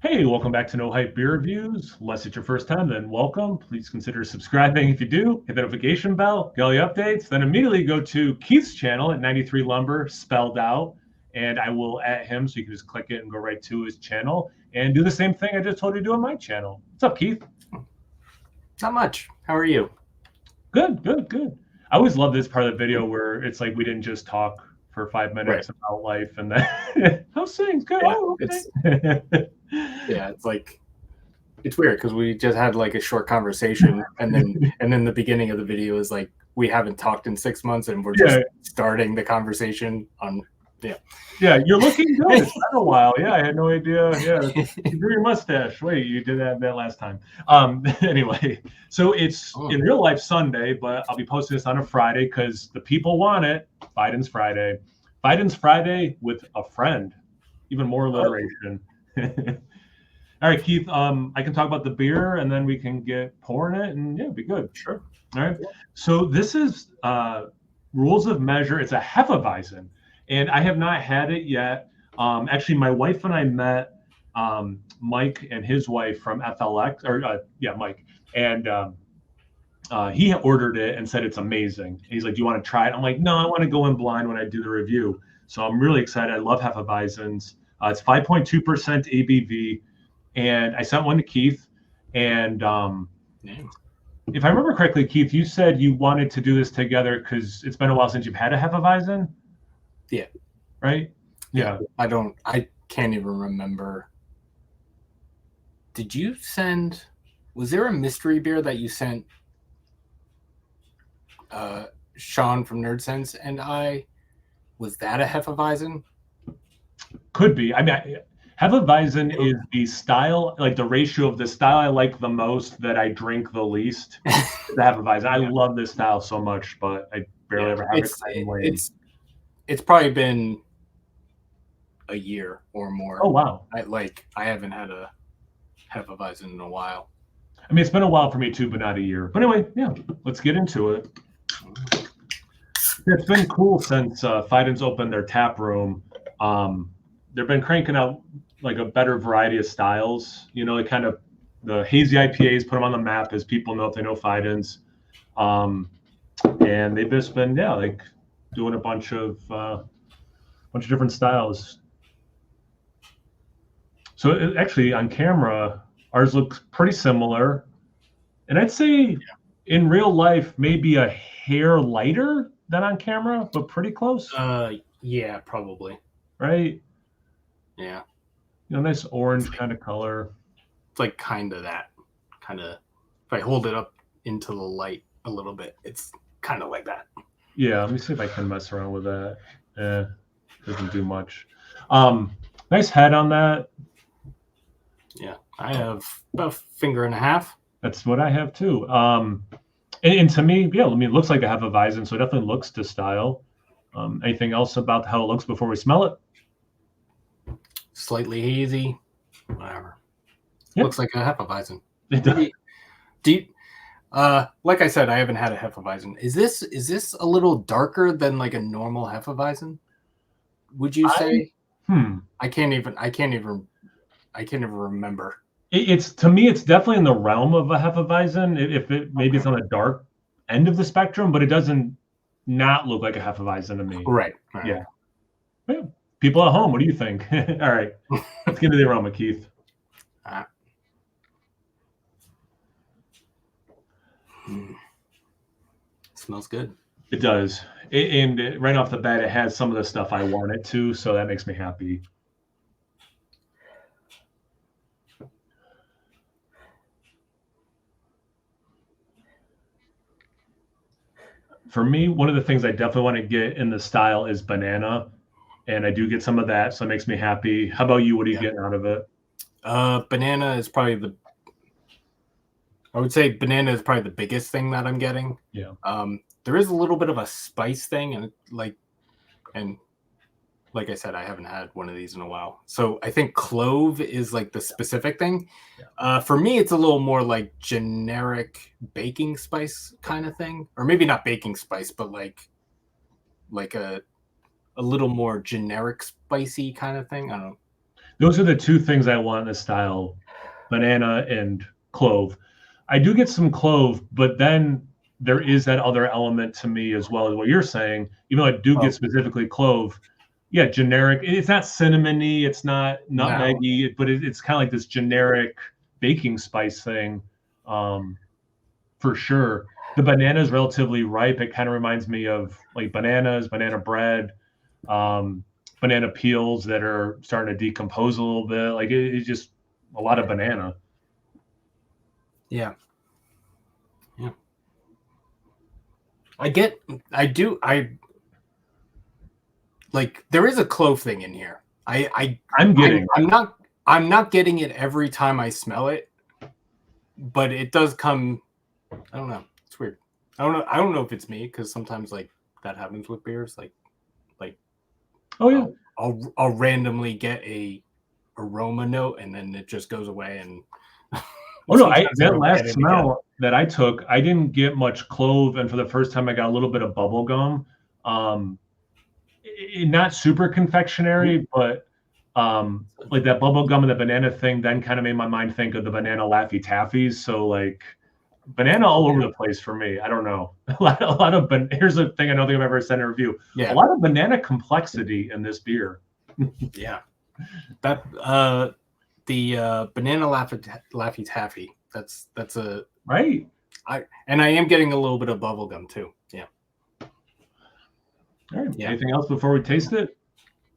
Hey, welcome back to No Hype Beer Reviews. Unless it's your first time, then welcome. Please consider subscribing if you do. Hit the notification bell, get all the updates. Then immediately go to Keith's channel at 93 Lumber, spelled out, and I will at him so you can just click it and go right to his channel and do the same thing I just told you to do on my channel. What's up, Keith? Not much. How are you? Good, good, good. I always love this part of the video where it's like we didn't just talk for 5 minutes about life and then how's things go? Yeah, Oh, okay. It's weird because we just had like a short conversation and then the beginning of the video is like we haven't talked in 6 months and we're just starting the conversation on Yeah, you're looking good. It's been a while. Yeah, I had no idea. Yeah, you grew your mustache. Wait, you did that last time. Anyway, so it's in real life Sunday, but I'll be posting this on a Friday because the people want it. Fidens Friday. Fidens Friday with a friend. Even more alliteration. All right, Keith, I can talk about the beer and then we can get pouring it and yeah, it'd be good. Sure. All right. So this is Rules of Measure. It's a Hefeweizen. And I have not had it yet. Actually, my wife and I met Mike and his wife from FLX, Mike. And he ordered it and said it's amazing. And he's like, do you want to try it? I'm like, no, I want to go in blind when I do the review. So I'm really excited. I love Hefeweizens. It's 5.2% ABV. And I sent one to Keith. And if I remember correctly, Keith, you said you wanted to do this together because it's been a while since you've had a Hefeweizen. Yeah. Right? Yeah. I can't even remember. Was there a mystery beer that you sent Sean from Nerd Sense and was that a Hefeweizen? Could be. I mean, Hefeweizen is the style, like the ratio of the style I like the most that I drink the least. The Hefeweizen. I love this style so much, but I barely ever have it. It's probably been a year or more. Oh wow! I haven't had a Hefeweizen in a while. I mean, it's been a while for me too, but not a year. But anyway, yeah, let's get into it. It's been cool since Fidens opened their tap room. They've been cranking out like a better variety of styles. You know, the hazy IPAs put them on the map as people know if they know Fidens. And they've just been doing a bunch of different styles. So actually on camera, ours looks pretty similar. And I'd say in real life, maybe a hair lighter than on camera, but pretty close. Yeah, probably. Right? Yeah. You know, nice orange kind of color. It's like kind of that. If I hold it up into the light a little bit, it's kind of like that. Yeah, let me see if I can mess around with that. Doesn't do much. Nice head on that. Yeah, I have about a finger and a half. That's what I have too. And to me, yeah, I mean, it looks like a Hefeweizen, so it definitely looks to style. Anything else about how it looks before we smell it? Slightly hazy, whatever. Yep. Looks like a Hefeweizen. It does. Like I said, I haven't had a Hefeweizen. Is this a little darker than like a normal Hefeweizen? Would you say? I can't even remember. It's to me, it's definitely in the realm of a Hefeweizen. Maybe it's on the dark end of the spectrum, but it doesn't not look like a Hefeweizen to me. Right. Yeah. People at home, what do you think? All right, let's get into the aroma, Keith. Smells good. It does. And right off the bat, it has some of the stuff I want it to, so that makes me happy. For me, one of the things I definitely want to get in the style is banana, and I do get some of that, so it makes me happy. How about you? What are you getting out of it? Banana is probably I would say banana is probably the biggest thing that I'm getting. Yeah. There is a little bit of a spice thing, and like I said, I haven't had one of these in a while. So I think clove is like the specific thing. Yeah. For me, it's a little more like generic baking spice kind of thing, or maybe not baking spice, but like a little more generic spicy kind of thing. I don't know. Those are the two things I want in this style: banana and clove. I do get some clove, but then there is that other element to me as well as what you're saying. Even though I do get specifically clove, yeah, generic. It's not cinnamony, it's not nutmeggy, but it's kind of like this generic baking spice thing, for sure. The banana is relatively ripe. It kind of reminds me of like bananas, banana bread, um, banana peels that are starting to decompose a little bit. Like it's just a lot of banana. Yeah. I like there is a clove thing in here. I'm not getting it every time I smell it, but it does come. I don't know. It's weird. I don't know if it's me because sometimes like that happens with beers. Like oh yeah, I'll randomly get a aroma note and then it just goes away and. Oh no! That last smell that I took, I didn't get much clove, and for the first time, I got a little bit of bubble gum. Not super confectionery, but like that bubble gum and the banana thing. Then kind of made my mind think of the banana Laffy Taffies. So like banana all over the place for me. I don't know. A lot of. Here's the thing I don't think I've ever said in a review. Yeah. A lot of banana complexity in this beer. Yeah, that the banana Laffy Taffy. That's a right. I am getting a little bit of bubble gum too. Yeah. All right. Yeah. Anything else before we taste it?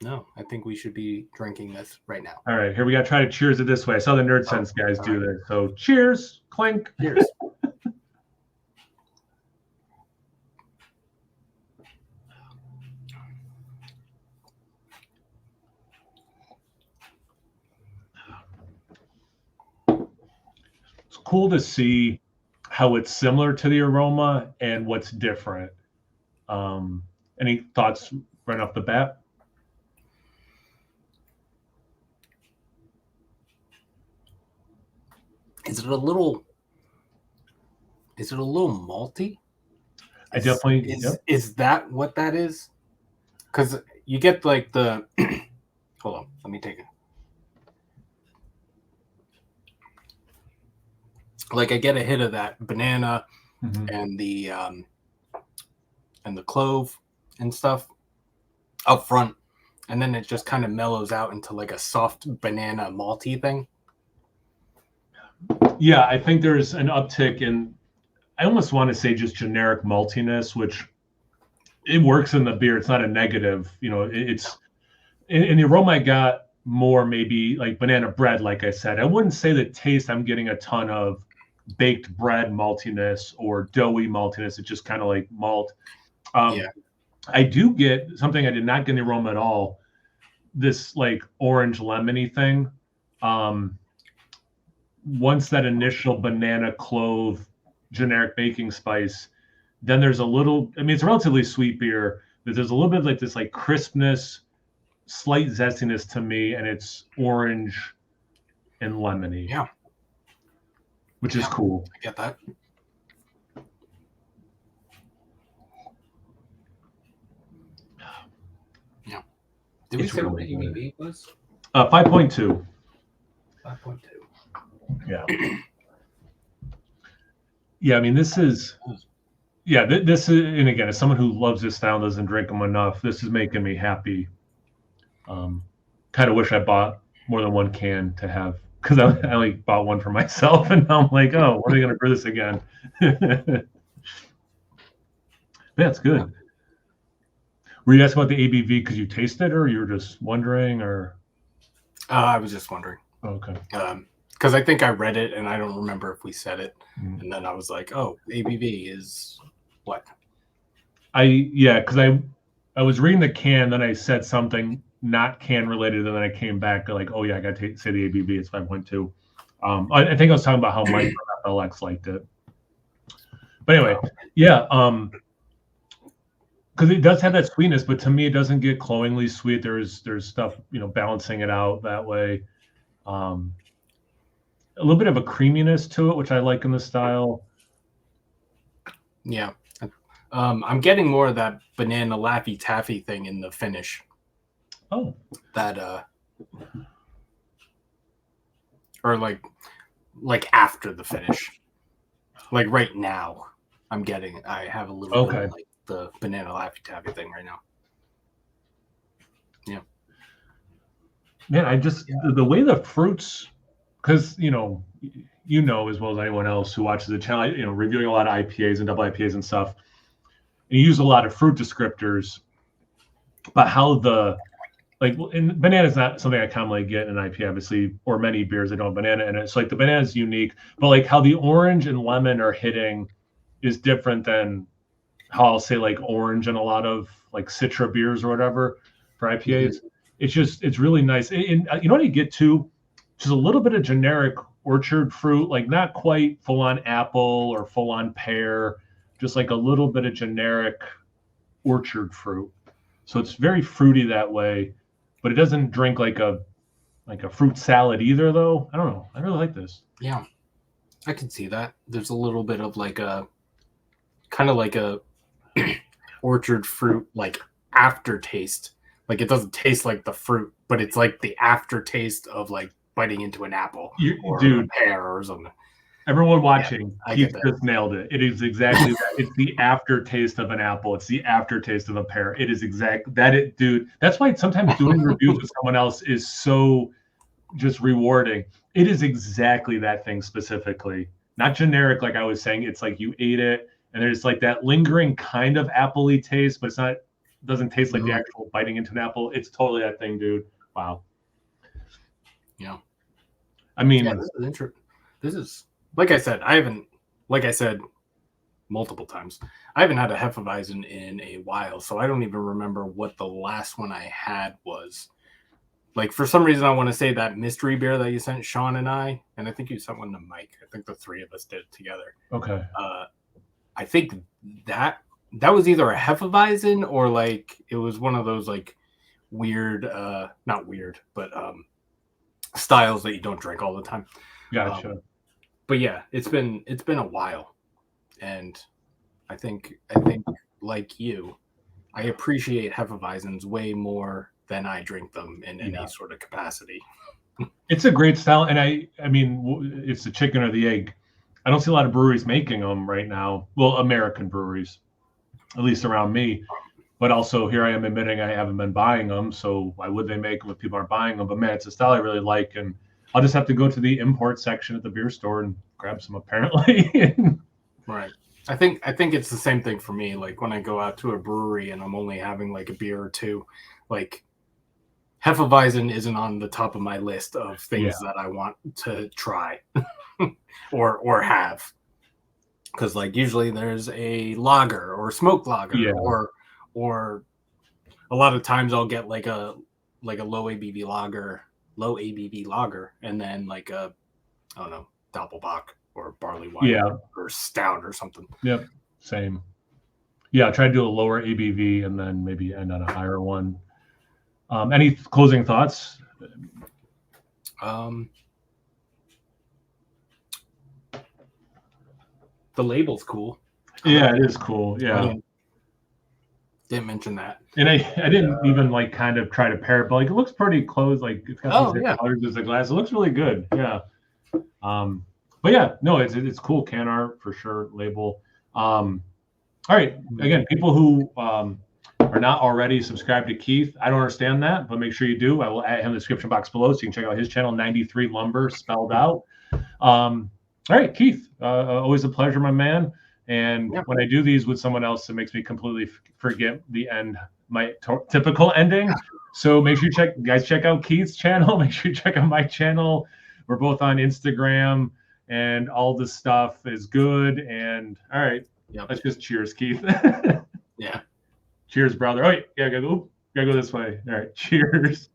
No, I think we should be drinking this right now. All right, here we got to try to cheers it this way. I saw the Nerd Sense guys do this. So cheers, clink. Cheers. It's cool to see how it's similar to the aroma and what's different. Any thoughts right off the bat? Is it a little malty? I definitely is that what that is? Because you get like the hold on, let me take it. Like I get a hit of that banana and the clove and stuff up front, and then it just kind of mellows out into like a soft banana malty thing. Yeah, I think there's an uptick in, I almost want to say just generic maltiness, which it works in the beer. It's not a negative, it's in the aroma I got more maybe like banana bread, like I said. I wouldn't say the taste I'm getting a ton of baked bread maltiness or doughy maltiness. It's just kind of like malt. I do get something I did not get in the aroma at all. This like orange lemony thing. Once that initial banana clove generic baking spice, then there's a little, I mean, it's a relatively sweet beer, but there's a little bit like this like crispness, slight zestiness to me, and it's orange and lemony. Yeah. Which is cool. I get that. Yeah. Did we say what the ABV was? 5.2. 5.2. Yeah. Yeah, I mean, this is, this is, and again, as someone who loves this style, doesn't drink them enough, this is making me happy. Kind of wish I bought more than one can to have, because I only bought one for myself, and now I'm like, oh, when are they going to brew this again? That's good. Yeah. Were you asking about the ABV because you tasted it, or you were just wondering, or? I was just wondering. Okay. Because I think I read it, and I don't remember if we said it. And then I was like, oh, ABV is what? Because I was reading the can, then I said something not can related, and then I came back like, oh yeah, I got to say the ABV, it's 5.2. I think I was talking about how Mike from FLX liked it. But anyway, because it does have that sweetness, but to me, it doesn't get cloyingly sweet. There's stuff, balancing it out that way. A little bit of a creaminess to it, which I like in the style. Yeah. I'm getting more of that banana Laffy Taffy thing in the finish. Oh. That or like after the finish. Like right now, I have a little bit of like the banana Laffy Taffy thing right now. Yeah. Man, the way the fruits, because you know as well as anyone else who watches the channel, reviewing a lot of IPAs and double IPAs and stuff, and you use a lot of fruit descriptors, but how and banana is not something I commonly get in an IPA, obviously, or many beers that don't have banana in it. So like the banana is unique, but like how the orange and lemon are hitting is different than how I'll say like orange and a lot of like Citra beers or whatever for IPAs. Mm-hmm. It's really nice. And you know what you get to? Just a little bit of generic orchard fruit, like not quite full on apple or full on pear, just like a little bit of generic orchard fruit. So it's very fruity that way, but it doesn't drink like a fruit salad either, though. I don't know. I really like this. Yeah, I can see that. There's a little bit of like a kind of like a orchard fruit like aftertaste. Like it doesn't taste like the fruit, but it's like the aftertaste of like biting into an apple or a pear or something. Everyone watching, Keith just nailed it. It is exactly that. It's the aftertaste of an apple. It's the aftertaste of a pear. It is dude. That's why sometimes doing reviews with someone else is so just rewarding. It is exactly that thing specifically, not generic. Like I was saying, it's like you ate it and there's like that lingering kind of appley taste, but doesn't taste like the actual biting into an apple. It's totally that thing, dude. Wow. Yeah. I mean, this is. Like I said multiple times, I haven't had a Hefeweizen in a while, so I don't even remember what the last one I had was. Like, for some reason, I want to say that mystery beer that you sent Sean and I think you sent one to Mike. I think the three of us did it together. Okay. I think that was either a Hefeweizen or, like, it was one of those, like, weird, not weird, but styles that you don't drink all the time. Gotcha. But yeah, it's been a while, and I think like you, I appreciate Hefeweizens way more than I drink them in any sort of capacity. It's a great style, and I mean, it's the chicken or the egg. I don't see a lot of breweries making them right now. Well, American breweries, at least around me. But also here I am admitting I haven't been buying them, so why would they make them if people aren't buying them? But man, it's a style I really like, and I'll just have to go to the import section at the beer store and grab some, apparently. Right. I think it's the same thing for me. Like when I go out to a brewery and I'm only having like a beer or two, like Hefeweizen isn't on the top of my list of things that I want to try or have. Because like usually there's a lager or smoked lager or a lot of times I'll get like a low ABV lager, and then like a, I don't know, Doppelbock or barley wine or stout or something. Yep, same. Yeah, try to do a lower ABV and then maybe end on a higher one. Any closing thoughts? The label's cool. Yeah, it is cool. Yeah. Didn't mention that. And I didn't even like kind of try to pair it, but like it looks pretty close. Like it's got some colors as the glass. It looks really good. Yeah. But yeah, no, it's cool can art for sure. Label. All right. Again, people who are not already subscribed to Keith, I don't understand that, but make sure you do. I will add him in the description box below so you can check out his channel, 93 Lumber spelled out. All right, Keith, always a pleasure, my man. And when I do these with someone else, it makes me completely forget the end, my typical ending. So make sure you guys check out Keith's channel. Make sure you check out my channel. We're both on Instagram, and all this stuff is good. And all right, let's just cheers, Keith. Yeah. Cheers, brother. Oh, yeah, gotta go this way. All right, cheers.